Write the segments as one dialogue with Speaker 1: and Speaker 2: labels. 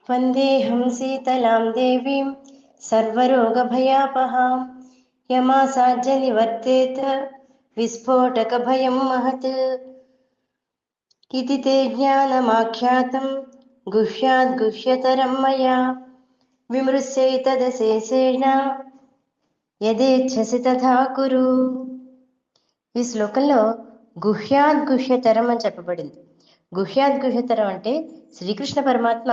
Speaker 1: వందేహం శీతలాం దేవీం సర్వరోగభయాపహాం యమాసాధ్య నివర్తేత విస్ఫోటకభయం మహత్. ఇది తే జ్ఞానమాఖ్యాతం గుహ్యాద్గుహ్యతరం మయా విమృశ్యైతదశేషేణ యదేచ్ఛసి తథా కురు. ఈ శ్లోకంలో గుహ్యాద్గుహ్యతరం అని చెప్పబడింది. గుహ్యాద్గుహ్యతరం అంటే శ్రీకృష్ణ పరమాత్మ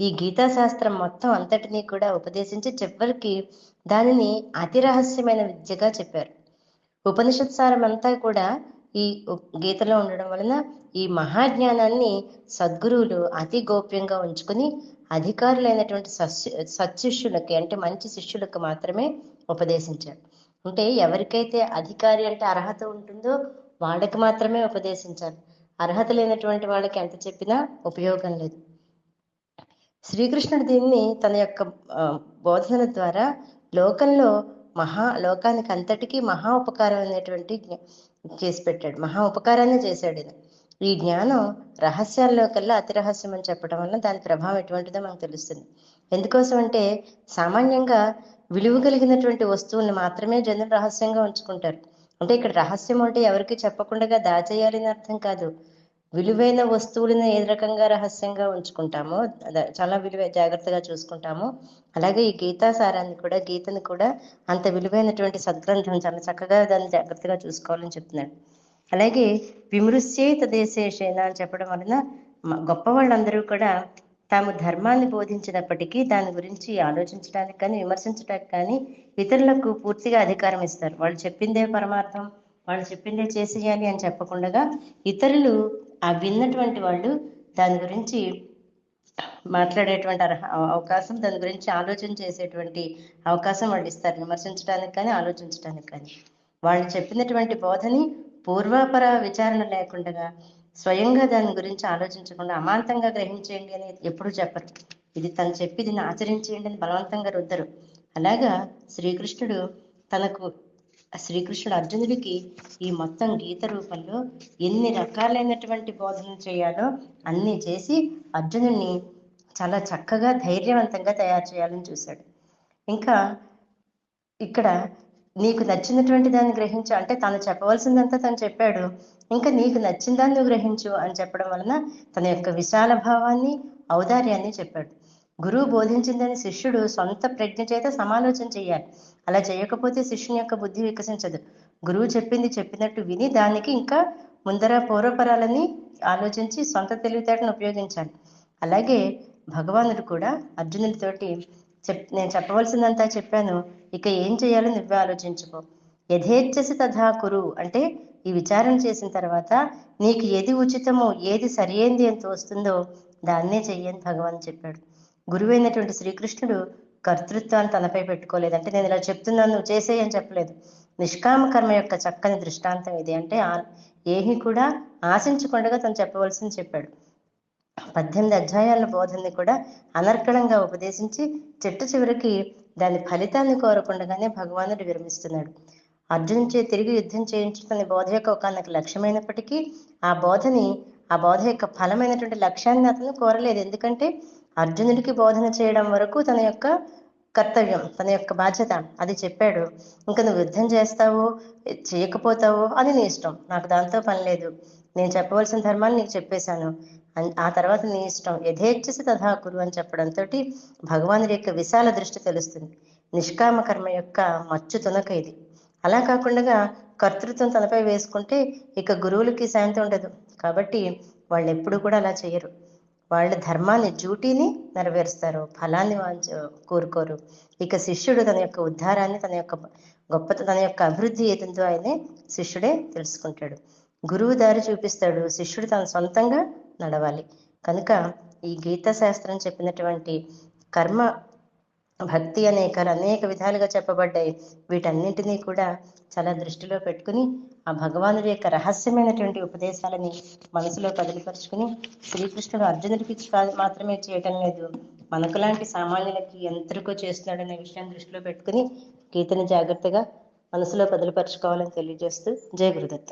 Speaker 1: ఈ గీతాశాస్త్రం మొత్తం అంతటినీ కూడా ఉపదేశించి చివరికి దానిని అతి రహస్యమైన విద్యగా చెప్పారు. ఉపనిషత్ సారం అంతా కూడా ఈ గీతలో ఉండడం వలన ఈ మహాజ్ఞానాన్ని సద్గురువులు అతి గోప్యంగా ఉంచుకుని అధికారులైనటువంటి సత్శిష్యులకి అంటే మంచి శిష్యులకు మాత్రమే ఉపదేశించారు. అంటే ఎవరికైతే అధికారి అంటే అర్హత ఉంటుందో వాళ్ళకి మాత్రమే ఉపదేశించాలి. అర్హత లేనటువంటి వాళ్ళకి ఎంత చెప్పినా ఉపయోగం లేదు. శ్రీకృష్ణుడు దీన్ని తన యొక్క బోధనల ద్వారా లోకంలో లోకానికి అంతటికీ మహా ఉపకారం అనేటువంటి చేసి పెట్టాడు. మహా ఉపకారాన్ని చేశాడు. ఈ జ్ఞానం రహస్యాల్లో కల్లా అతి రహస్యం అని చెప్పడం వల్ల దాని ప్రభావం ఎటువంటిదో మనకు తెలుస్తుంది. ఎందుకోసం అంటే సామాన్యంగా విలువ కలిగినటువంటి వస్తువుల్ని మాత్రమే జనులు రహస్యంగా ఉంచుకుంటారు. అంటే ఇక్కడ రహస్యం అంటే ఎవరికి చెప్పకుండా దాచేయాలని అర్థం కాదు. విలువైన వస్తువులను ఏ రకంగా రహస్యంగా ఉంచుకుంటామో చాలా జాగ్రత్తగా చూసుకుంటామో అలాగే ఈ గీతాసారాన్ని కూడా గీతను కూడా అంత విలువైనటువంటి సద్గ్రంథం చాలా చక్కగా దాన్ని జాగ్రత్తగా చూసుకోవాలని చెప్తున్నాడు. అలాగే విమృశ్యే తదేశేషేన అని చెప్పడం వలన గొప్ప వాళ్ళందరూ కూడా తాము ధర్మాన్ని బోధించినప్పటికీ దాని గురించి ఆలోచించడానికి కానీ విమర్శించడానికి కానీ ఇతరులకు పూర్తిగా అధికారం ఇస్తారు. వాళ్ళు చెప్పిందే పరమార్థం, వాళ్ళు చెప్పిందే చేసేయాలి అని చెప్పకుండా ఇతరులు ఆ విన్నటువంటి వాళ్ళు దాని గురించి మాట్లాడేటువంటి అవకాశం, దాని గురించి ఆలోచన చేసేటువంటి అవకాశం వాళ్ళు ఇస్తారు. విమర్శించడానికి కానీ ఆలోచించడానికి కానీ. వాళ్ళు చెప్పినటువంటి బోధని పూర్వాపర విచారణ లేకుండా స్వయంగా దాని గురించి ఆలోచించకుండా అమాంతంగా గ్రహించేయండి అని ఎప్పుడు చెప్పరు. ఇది తను చెప్పి దీన్ని ఆచరించేయండి అని బలవంతంగా రుద్దరు. అలాగా శ్రీకృష్ణుడు అర్జునుడికి ఈ మొత్తం గీత రూపంలో ఎన్ని రకాలైనటువంటి బోధనలు చేయాలో అన్నీ చేసి అర్జునుడిని చాలా చక్కగా ధైర్యవంతంగా తయారు చేయాలని చూశాడు. ఇంకా ఇక్కడ నీకు నచ్చినటువంటి దాన్ని గ్రహించు అంటే తను చెప్పవలసిందంతా తను చెప్పాడు. ఇంకా నీకు నచ్చిన దాన్ని నువ్వు గ్రహించు అని చెప్పడం వలన తన యొక్క విశాల భావాన్ని ఔదార్యాన్ని చెప్పాడు. గురువు బోధించిందని శిష్యుడు సొంత ప్రజ్ఞ చేత సమాలోచన చేయాలి. అలా చేయకపోతే శిష్యుని యొక్క బుద్ధి వికసించదు. గురువు చెప్పినట్టు విని దానికి ఇంకా ముందర పూర్వపరాలని ఆలోచించి సొంత తెలివితేటను ఉపయోగించాలి. అలాగే భగవానుడు కూడా అర్జునుడితోటి నేను చెప్పవలసిందంతా చెప్పాను, ఇక ఏం చేయాలో నువ్వే ఆలోచించుకో. యథేచ్ఛసి తథా కురు అంటే ఈ విచారణ చేసిన తర్వాత నీకు ఏది ఉచితమో ఏది సరియైంది అని తోస్తుందో దాన్నే చెయ్యని భగవాన్ చెప్పాడు. గురువైనటువంటి శ్రీకృష్ణుడు కర్తృత్వాన్ని తనపై పెట్టుకోలేదు. అంటే నేను ఇలా చెప్తున్నాను నువ్వు చేసేయని చెప్పలేదు. నిష్కామ కర్మ యొక్క చక్కని దృష్టాంతం ఇది. అంటే ఏమీ కూడా ఆశించకుండా తను చెప్పవలసింది చెప్పాడు. 18 అధ్యాయాల బోధనని కూడా అనర్కళంగా ఉపదేశించి చివరికి దాని ఫలితాన్ని కోరకుండానే భగవానుడు విరమిస్తున్నాడు. అర్జునుచే తిరిగి యుద్ధం చేయించుకునే బోధ యొక్క ఒకనొక లక్ష్యమైనప్పటికీ ఆ బోధ యొక్క ఫలమైనటువంటి లక్ష్యాన్ని అతను కోరలేదు. ఎందుకంటే అర్జునుడికి బోధన చేయడం వరకు తన యొక్క కర్తవ్యం, తన యొక్క బాధ్యత అది చెప్పాడు. ఇంకా నువ్వు యుద్ధం చేస్తావో చేయకపోతావో అని నీ ఇష్టం, నాకు దాంతో పని లేదు. నేను చెప్పవలసిన ధర్మాన్ని నీకు చెప్పేశాను, ఆ తర్వాత నీ ఇష్టం. యథేచ్ఛసి తథా కురు అని చెప్పడంతో భగవానుడి యొక్క విశాల దృష్టి తెలుస్తుంది. నిష్కామ కర్మ యొక్క మచ్చు తునక ఇది. అలా కాకుండా కర్తృత్వం తనపై వేసుకుంటే ఇక గురువులకి శాంతి ఉండదు. కాబట్టి వాళ్ళు ఎప్పుడు కూడా అలా చేయరు. వాళ్ళ ధర్మాన్ని డ్యూటీని నెరవేరుస్తారు, ఫలాన్ని కోరుకోరు. ఇక శిష్యుడు తన యొక్క ఉద్ధారాన్ని, తన యొక్క అభివృద్ధి ఏదంతో ఆయనే శిష్యుడే తెలుసుకుంటాడు. గురువు దారి చూపిస్తాడు, శిష్యుడు తన సొంతంగా నడవాలి. కనుక ఈ గీతా శాస్త్రం చెప్పినటువంటి కర్మ భక్తి అనేక విధాలుగా చెప్పబడ్డాయి. వీటన్నింటినీ కూడా చాలా దృష్టిలో పెట్టుకుని ఆ భగవానుడి యొక్క రహస్యమైనటువంటి ఉపదేశాలని మనసులో కదిలిపరుచుకుని శ్రీకృష్ణుడు అర్జునుడికి మాత్రమే చేయటం లేదు, మనకు లాంటి సామాన్యులకి ఎంతరికో చేస్తున్నాడనే విషయాన్ని దృష్టిలో పెట్టుకుని గీతని జాగ్రత్తగా మనసులో కదిలిపరుచుకోవాలని తెలియజేస్తూ జయ గురుదత్త.